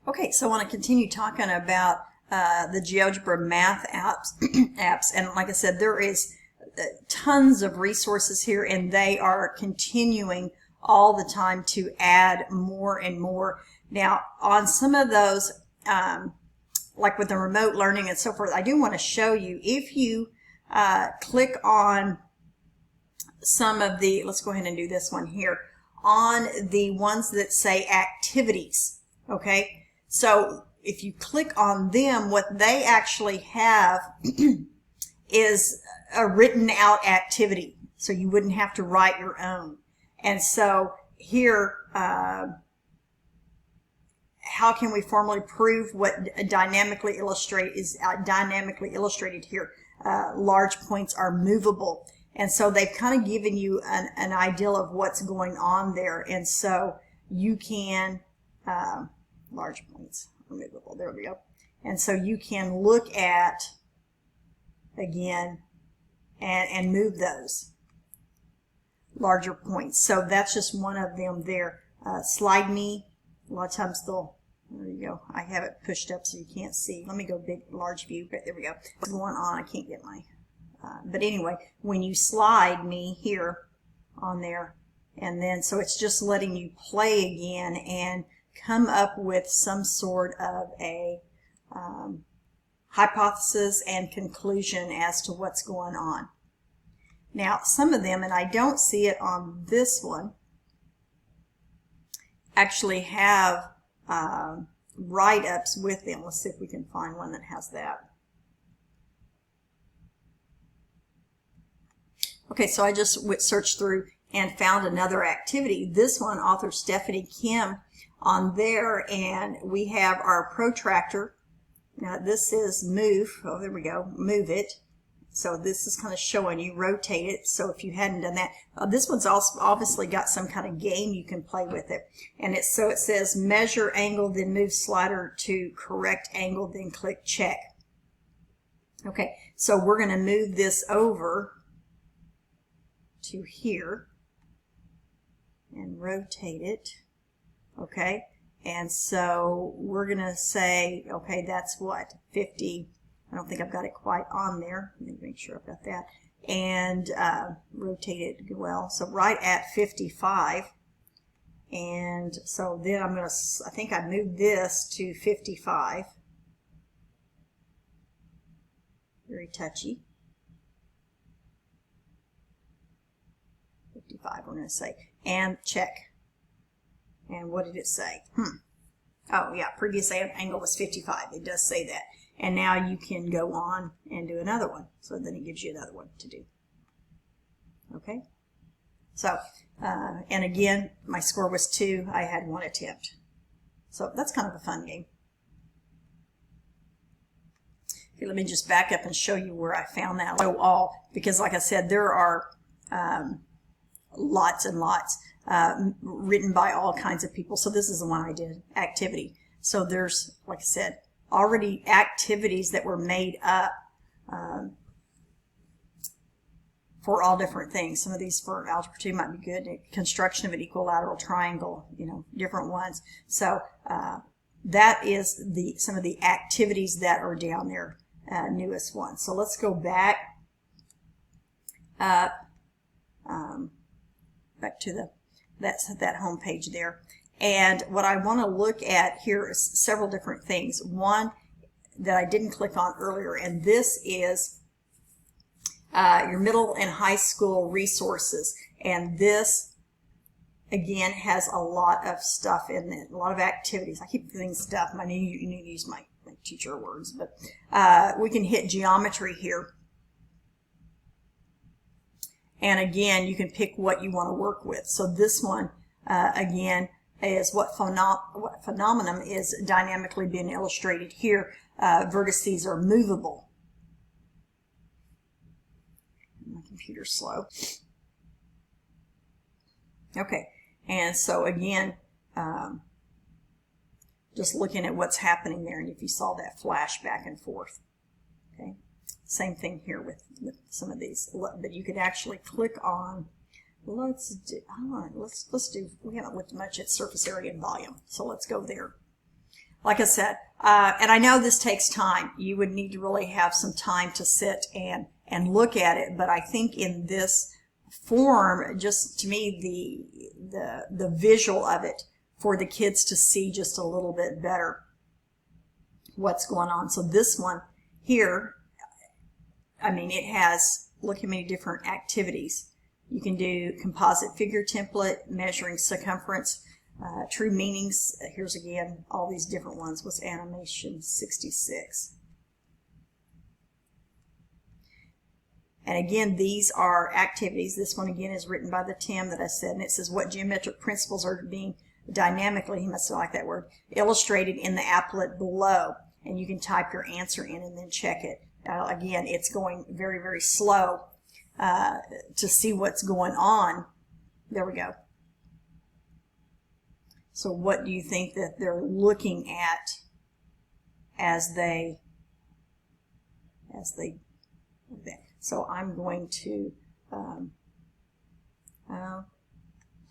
Okay, so I want to continue talking about the GeoGebra math apps. And like I said, there is tons of resources here, and they are continuing all the time to add more and more. Now, on some of those, like with the remote learning and so forth, I do want to show you, if you click on some of the, let's go ahead and do this one here, on the ones that say activities, okay? So if you click on them, what they actually have is a written out activity, so you wouldn't have to write your own. And so here, how can we formally prove what dynamically dynamically illustrated here? Large points are movable. And so they've kind of given you an idea of what's going on there. And so you can, large points are movable, there we go. And so you can look at, again, and move those larger points. So that's just one of them there. Slide me, a lot of times they'll, there you go. I have it pushed up so you can't see. Let me go big, large view. There we go. What's going on? I can't get my, but anyway, when you slide me here on there, and then, so it's just letting you play again and come up with some sort of a hypothesis and conclusion as to what's going on. Now, some of them, and I don't see it on this one, actually have write-ups with them. Let's see if we can find one that has that. Okay, so I just searched through and found another activity. This one, author Stephanie Kim on there, and we have our protractor. Now this is move. Oh, there we go. Move it. So this is kind of showing you rotate it. So if you hadn't done that, this one's also obviously got some kind of game you can play with it. And it says measure angle, then move slider to correct angle, then click check. Okay, so we're going to move this over to here and rotate it. Okay, and so we're going to say, okay, that's what, 50. I don't think I've got it quite on there. Let me make sure I've got that. And rotate it well. So right at 55. And so then I'm going to, I think I moved this to 55. Very touchy. 55, we're going to say. And check. And what did it say? Oh, yeah, previous angle was 55. It does say that. And now you can go on and do another one. So then it gives you another one to do. Okay? So, and again, my score was 2. I had 1 attempt. So that's kind of a fun game. Okay, let me just back up and show you where I found that. So all, because like I said, there are lots and lots written by all kinds of people. So this is the one I did, activity. So there's, like I said, already activities that were made up for all different things. Some of these for Algebra 2 might be good. Construction of an equilateral triangle, you know, different ones. So that is some of the activities that are down there, newest ones. So let's go back up, back to that home page there. And what I want to look at here is several different things. One that I didn't click on earlier, and this is your middle and high school resources. And this, again, has a lot of stuff in it, a lot of activities. I keep saying stuff. I need to use my teacher words, but we can hit geometry here. And again, you can pick what you want to work with. So this one, again, is what phenomenon is dynamically being illustrated here. Vertices are movable. My computer's slow. Okay, and so again, just looking at what's happening there, and if you saw that flash back and forth. Okay, same thing here with some of these, but you could actually click on. Let's do, we haven't looked much at surface area and volume, so let's go there. like I said, and I know this takes time. You would need to really have some time to sit and look at it. But I think in this form, just to me, the visual of it for the kids to see just a little bit better what's going on. So this one here, I mean, it has, look how many different activities. You can do composite figure template, measuring circumference, true meanings. Here's again all these different ones. What's animation 66? And again, these are activities. This one again is written by the Tim that I said, and it says what geometric principles are being dynamically, he must have liked that word, illustrated in the applet below. And you can type your answer in and then check it. Again, it's going very, very slow to see what's going on. There we go. So what do you think that they're looking at as they so I'm going to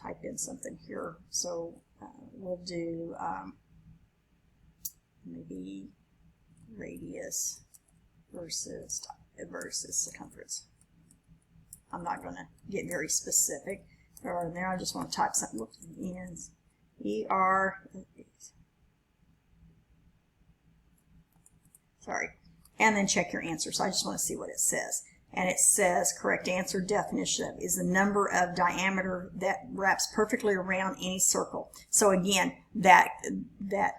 type in something here. So we'll do maybe radius versus circumference. I'm not going to get very specific. Or there, I just want to type something. Whoops, ends. Sorry. And then check your answer. So I just want to see what it says. And it says correct answer definition is the number of diameter that wraps perfectly around any circle. So again, that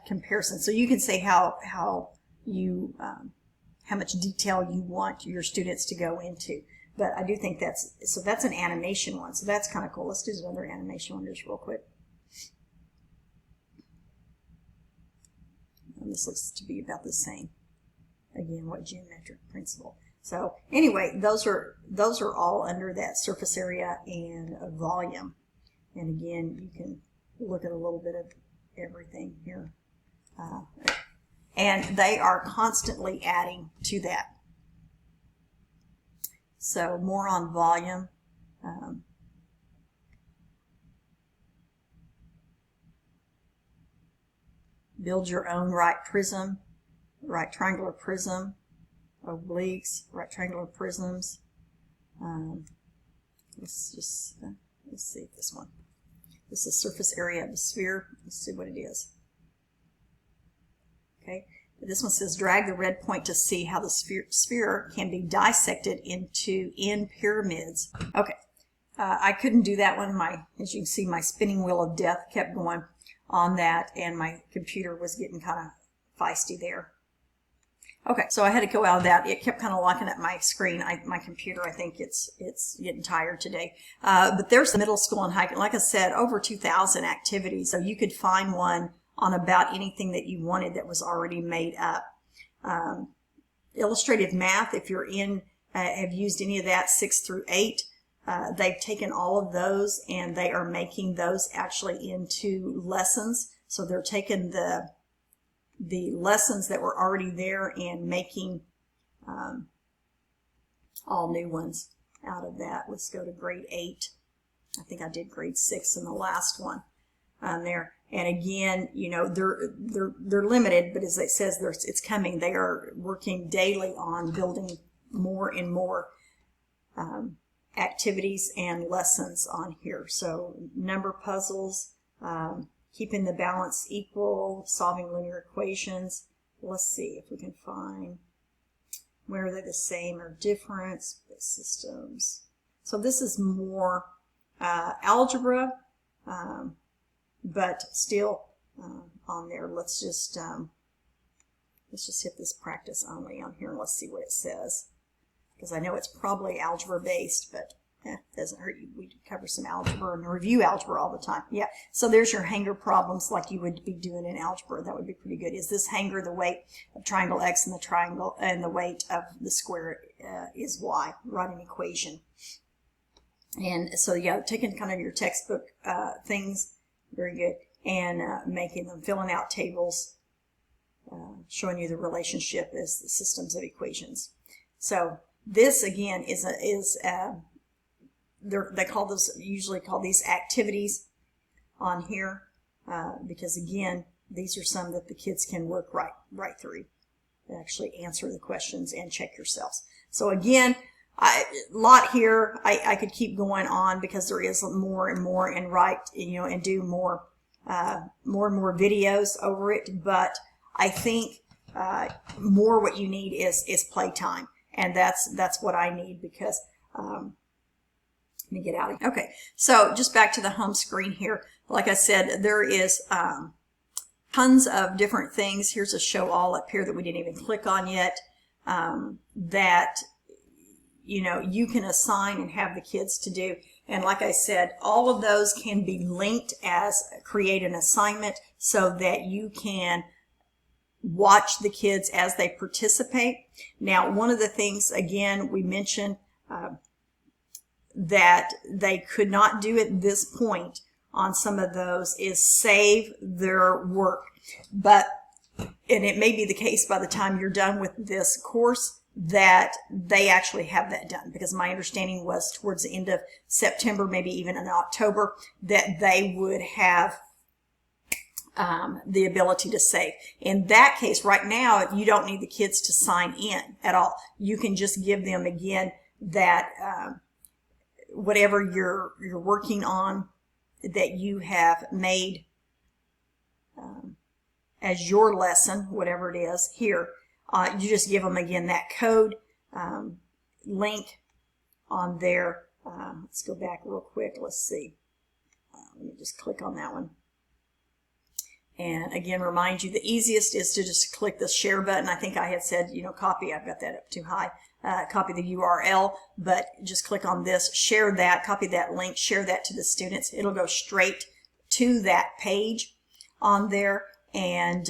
comparison. So you can say how much detail you want your students to go into. But I do think that's an animation one. So that's kind of cool. Let's do another animation one just real quick. And this looks to be about the same. Again, what geometric principle. So anyway, those are all under that surface area and volume. And again, you can look at a little bit of everything here. And they are constantly adding to that. So more on volume. Build your own right prism, right triangular prism, obliques, right triangular prisms. Let's see this one. This is surface area of the sphere. Let's see what it is. Okay, this one says drag the red point to see how the sphere can be dissected in pyramids. Okay, I couldn't do that one. As you can see, my spinning wheel of death kept going on that, and my computer was getting kind of feisty there. Okay, so I had to go out of that. It kept kind of locking up my screen. My computer, I think it's getting tired today. But there's the middle school and high school. Like I said, over 2,000 activities. So you could find one on about anything that you wanted that was already made up. Illustrative math, if you're have used any of that 6 through 8, they've taken all of those and they are making those actually into lessons. So they're taking the lessons that were already there and making all new ones out of that. Let's go to grade 8. I think I did grade 6 in the last one there. And again, you know, they're limited, but as it says, it's coming. They are working daily on building more and more activities and lessons on here. So number puzzles, keeping the balance equal, solving linear equations. Let's see if we can find where they're the same or different. Systems. So this is more algebra, but still on there. Let's just hit this practice only on here and let's see what it says. Because I know it's probably algebra based, but it doesn't hurt. We cover some algebra and review algebra all the time. Yeah, so there's your hanger problems like you would be doing in algebra. That would be pretty good. Is this hanger the weight of triangle X and the triangle and the weight of the square is Y? Write an equation. And so yeah, taking kind of your textbook things, very good, and making them, filling out tables, showing you the relationship as the systems of equations. So this again is they usually call these activities on here because again these are some that the kids can work right through. Actually answer the questions and check yourselves. So again, a lot here. I could keep going on because there is more and more, and and do more and more videos over it. But I think more what you need is playtime, and that's what I need, because let me get out of here. Okay, so just back to the home screen here. Like I said, there is tons of different things. Here's a show all up here that we didn't even click on yet, that you can assign and have the kids to do. And like I said, all of those can be linked as create an assignment so that you can watch the kids as they participate. Now, one of the things, again, we mentioned that they could not do at this point on some of those is save their work. And it may be the case by the time you're done with this course that they actually have that done, because my understanding was towards the end of September, maybe even in October, that they would have the ability to save. In that case, right now, you don't need the kids to sign in at all. You can just give them, again, that whatever you're working on that you have made as your lesson, whatever it is here, you just give them, again, that code link on there. Let's go back real quick. Let's see. Let me just click on that one. And again, remind you, the easiest is to just click the share button. I think I had said, copy. I've got that up too high. Copy the URL, but just click on this, share that, copy that link, share that to the students. It'll go straight to that page on there, and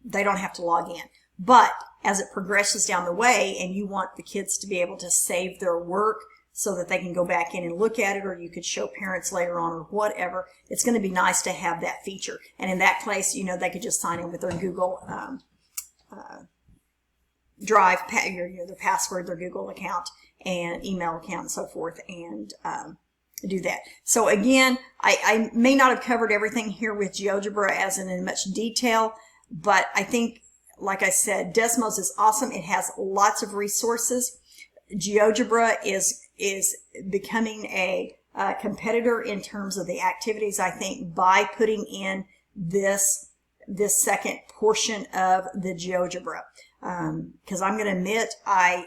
they don't have to log in. But as it progresses down the way and you want the kids to be able to save their work so that they can go back in and look at it, or you could show parents later on or whatever, it's going to be nice to have that feature. And in that place, they could just sign in with their Google Drive, their password, their Google account, and email account, and so forth, and do that. So again, I may not have covered everything here with GeoGebra as in much detail, but I think, like I said, Desmos is awesome. It has lots of resources. GeoGebra is becoming a competitor in terms of the activities, I think, by putting in this second portion of the GeoGebra. Because I'm going to admit, I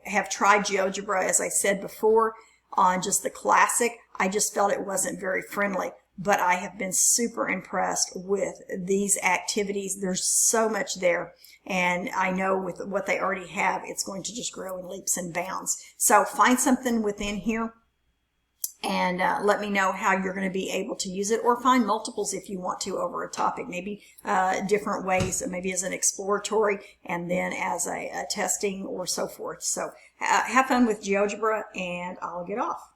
have tried GeoGebra, as I said before, on just the classic. I just felt it wasn't very friendly, but I have been super impressed with these activities. There's so much there, and I know with what they already have, it's going to just grow in leaps and bounds. So find something within here and let me know how you're going to be able to use it, or find multiples if you want to over a topic, maybe different ways, maybe as an exploratory and then as a testing or so forth. So have fun with GeoGebra, and I'll get off.